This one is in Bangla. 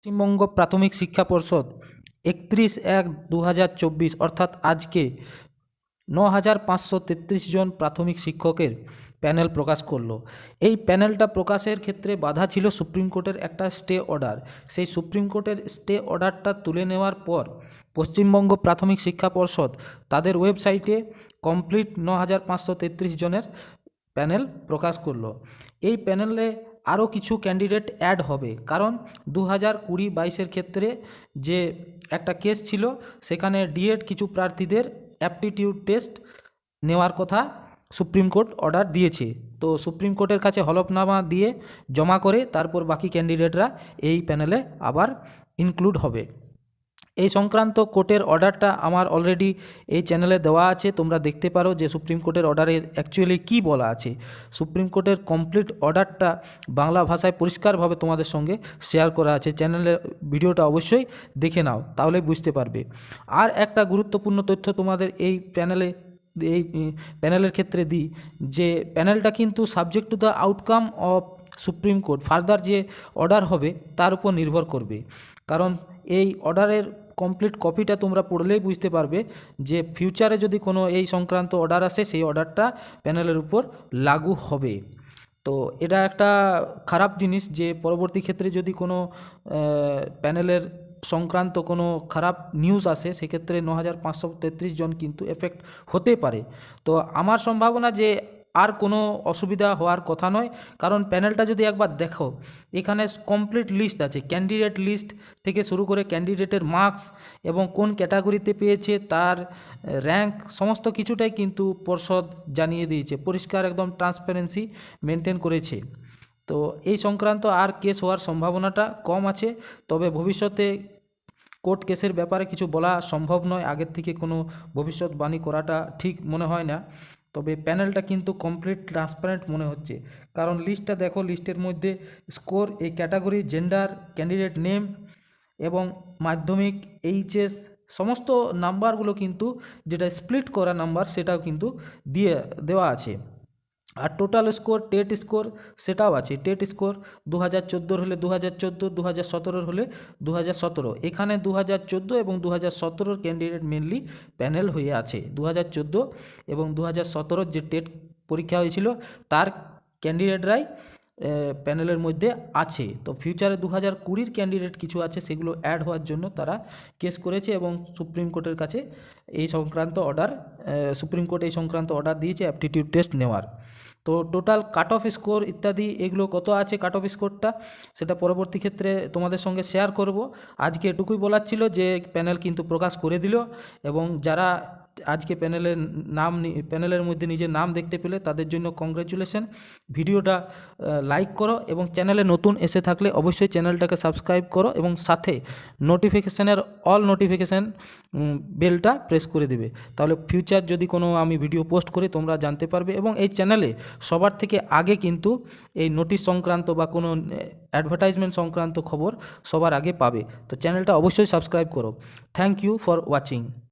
পশ্চিমবঙ্গ প্রাথমিক শিক্ষা পর্ষদ 31/1/2024 অর্থাৎ আজকে 9,533 জন প্রাথমিক শিক্ষকের প্যানেল প্রকাশ করলো। এই প্যানেলটা প্রকাশের ক্ষেত্রে বাধা ছিল সুপ্রিম কোর্টের একটা স্টে অর্ডার। সেই সুপ্রিম কোর্টের স্টে অর্ডারটা তুলে নেওয়ার পর পশ্চিমবঙ্গ প্রাথমিক শিক্ষা পর্ষদ তাদের ওয়েবসাইটে কমপ্লিট 9,533 জনের প্যানেল প্রকাশ করলো। এই প্যানেলে আরও কিছু ক্যান্ডিডেট অ্যাড হবে, কারণ 2020-22 ক্ষেত্রে যে একটা কেস ছিল সেখানে ডিএড কিছু প্রার্থীদের অ্যাপটিটিউড টেস্ট নেওয়ার কথা সুপ্রিম কোর্ট অর্ডার দিয়েছে। তো সুপ্রিম কোর্টের কাছে হলফনামা দিয়ে জমা করে তারপর বাকি ক্যান্ডিডেটরা এই প্যানেলে আবার ইনক্লুড হবে। এই সংক্রান্ত কোর্টের অর্ডারটা আমার অলরেডি এই চ্যানেলে দেওয়া আছে, তোমরা দেখতে পারো যে সুপ্রিম কোর্টের অর্ডারে অ্যাকচুয়ালি কী বলা আছে। সুপ্রিম কোর্টের কমপ্লিট অর্ডারটা বাংলা ভাষায় পরিষ্কারভাবে তোমাদের সঙ্গে শেয়ার করা আছে। চ্যানেলের ভিডিওটা অবশ্যই দেখে নাও, তাহলে বুঝতে পারবে। আর একটা গুরুত্বপূর্ণ তথ্য তোমাদের এই প্যানেলের ক্ষেত্রে দিই, যে প্যানেলটা কিন্তু subject to the outcome of supreme court, further যে অর্ডার হবে তার উপর নির্ভর করবে। কারণ এই অর্ডারের কমপ্লিট কপিটা তোমরা পড়লেই বুঝতে পারবে যে ফিউচারে যদি কোনো এই সংক্রান্ত অর্ডার আসে সেই অর্ডারটা প্যানেলের উপর লাগু হবে। তো এটা একটা খারাপ জিনিস যে পরবর্তী ক্ষেত্রে যদি কোনো প্যানেলের সংক্রান্ত কোনো খারাপ নিউজ আসে সেক্ষেত্রে 9,533 জন কিন্তু এফেক্ট হতে পারে। তো আমার সম্ভাবনা যে আর কোনো অসুবিধা হওয়ার কথা নয়, কারণ প্যানেলটা যদি একবার দেখো এখানে কমপ্লিট লিস্ট আছে, ক্যান্ডিডেট লিস্ট থেকে শুরু করে ক্যান্ডিডেটের মার্কস এবং কোন ক্যাটাগরিতে পেয়েছে তার র্যাঙ্ক, সমস্ত কিছুটাই কিন্তু পর্ষদ জানিয়ে দিয়েছে, পরিষ্কার একদম ট্রান্সপারেন্সি মেনটেন করেছে। তো এই সংক্রান্ত আর কেস হওয়ার সম্ভাবনাটা কম আছে। তবে ভবিষ্যতে কোর্ট কেসের ব্যাপারে কিছু বলা সম্ভব নয়, আগের থেকে কোনো ভবিষ্যৎবাণী করাটা ঠিক মনে হয় না। তবে প্যানেলটা কিন্তু কমপ্লিট ট্রান্সপারেন্ট মনে হচ্ছে, কারণ লিস্টটা দেখো, লিস্টের মধ্যে স্কোর, এই ক্যাটাগরি, জেন্ডার, ক্যান্ডিডেট নেম এবং মাধ্যমিক, এইচএস সমস্ত নাম্বারগুলো কিন্তু যেটা স্প্লিট করা নাম্বার সেটাও কিন্তু দেওয়া আছে। আর টোটাল স্কোর, টেট স্কোর সেটাও আছে। টেট স্কোর 2014 হলে 2014, 2017 হলে 2017। এখানে 2014 এবং 2017 ক্যান্ডিডেট মেনলি প্যানেল হয়ে আছে। 2014 এবং 2017 যে টেট পরীক্ষা হয়েছিল তার ক্যান্ডিডেটরাই প্যানেলের মধ্যে আছে। তো ফিউচারে 2020 ক্যান্ডিডেট কিছু আছে, সেগুলো অ্যাড হওয়ার জন্য তারা কেস করেছে এবং সুপ্রিম কোর্টের কাছে এই সংক্রান্ত অর্ডার, সুপ্রিম কোর্ট এই সংক্রান্ত অর্ডার দিয়েছে অ্যাপটিটিউড টেস্ট নেওয়ার। তো টোটাল কাট অফ স্কোর ইত্যাদি এগুলো কত আছে, কাট অফ স্কোরটা সেটা পরবর্তী ক্ষেত্রে তোমাদের সঙ্গে শেয়ার করব। আজকে এটুকুই বলার ছিল যে প্যানেল কিন্তু প্রকাশ করে দিল, এবং যারা আজকে প্যানেলের মধ্যে নিজের নাম দেখতে পেলে তাদের জন্য কংগ্রাচুলেশন। ভিডিওটা লাইক করো এবং চ্যানেলে নতুন এসে থাকলে অবশ্যই চ্যানেলটাকে সাবস্ক্রাইব করো এবং সাথে নোটিফিকেশানের অল নোটিফিকেশান বেলটা প্রেস করে দেবে, তাহলে ফিউচার যদি কোনো আমি ভিডিও পোস্ট করি তোমরা জানতে পারবে। এবং এই চ্যানেলে সবার থেকে আগে কিন্তু এই নোটিশ সংক্রান্ত বা কোনো অ্যাডভার্টাইজমেন্ট সংক্রান্ত খবর সবার আগে পাবে। তো চ্যানেলটা অবশ্যই সাবস্ক্রাইব করো। Thank you for watching.